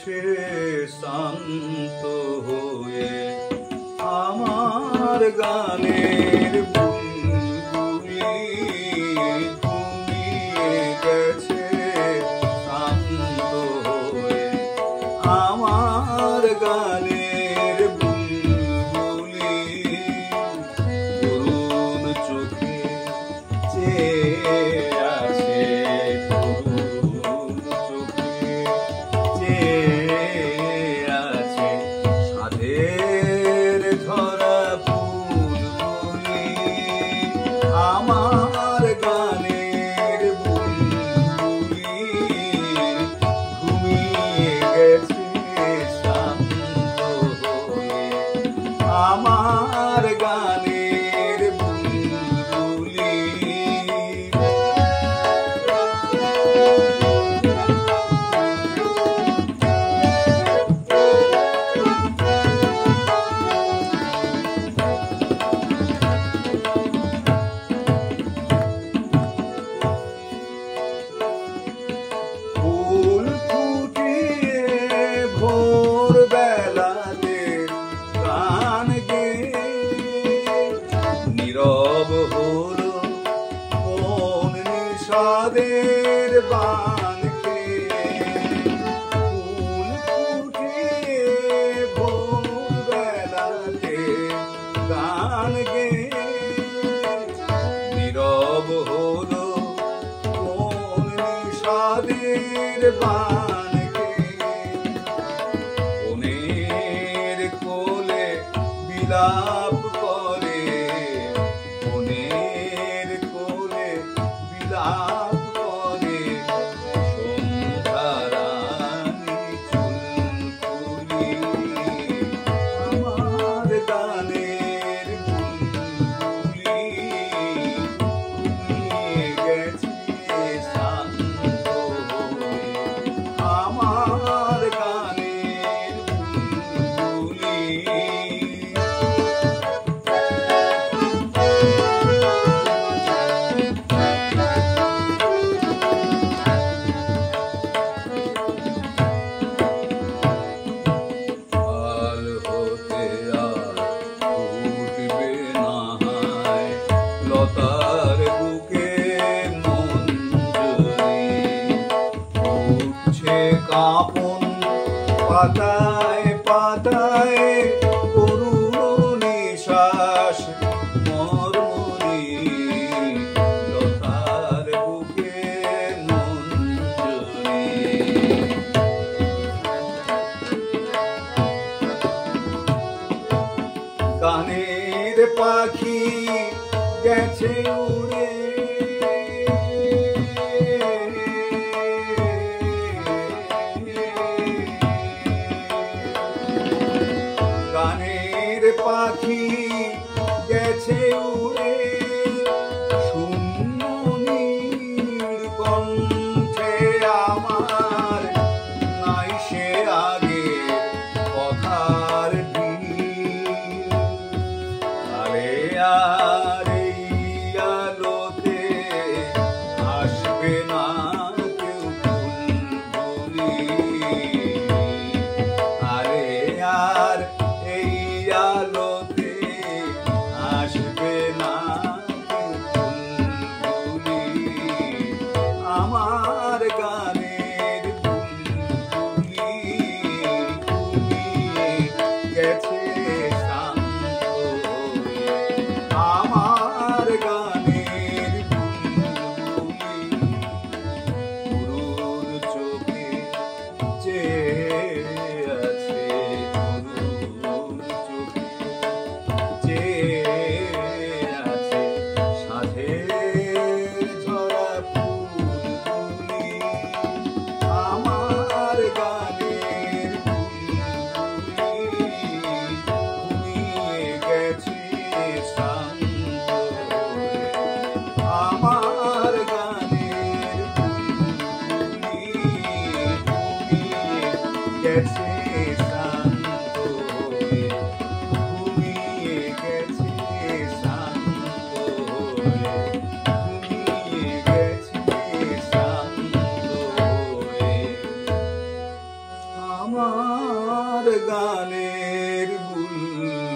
গেছে শান্ত হয়ে আমার গানের বুলবুলি ঘুমিয়ে গেছে শান্ত হয়ে আমার গানের বুলবুলি করুণ চোখে চেয়ে আছে করুণ চোখে চেয়ে আছে সাধের ঝরা বুলবুলি আমার গানের বুলবুলি ঘুমিয়ে গেছে শান্ত হয়ে আমার গানের বুলবুলি ফুল ফুটিয়ে ভোর বেলাতে গান গেয়ে নীরব হলো কোন নিষাদের বান খেয়ে ফুল ফুটিয়ে ভোর বেলাতে গান গেয়ে নীরব হলো কোন নিষাদের বান গেয়ে বনের কোলে বিলাপ করে বনের কোলে বিলাপ করে সন্ধ্যারানী চুলকুলি আমার গানের বুলবুলি ঘুমিয়ে গেছে শান্ত হয়ে আমার গানের বুলবুলি কাল হতে আর ফুটবে না হয় লতার বুকে মঞ্জরি উঠছে কাঁপন পাতায় পাতায় করুণ নিশ্বাস মর্মরি লতার বুকে মঞ্জরি গানের পাখি গেছে উড়ে গানের বুলবুল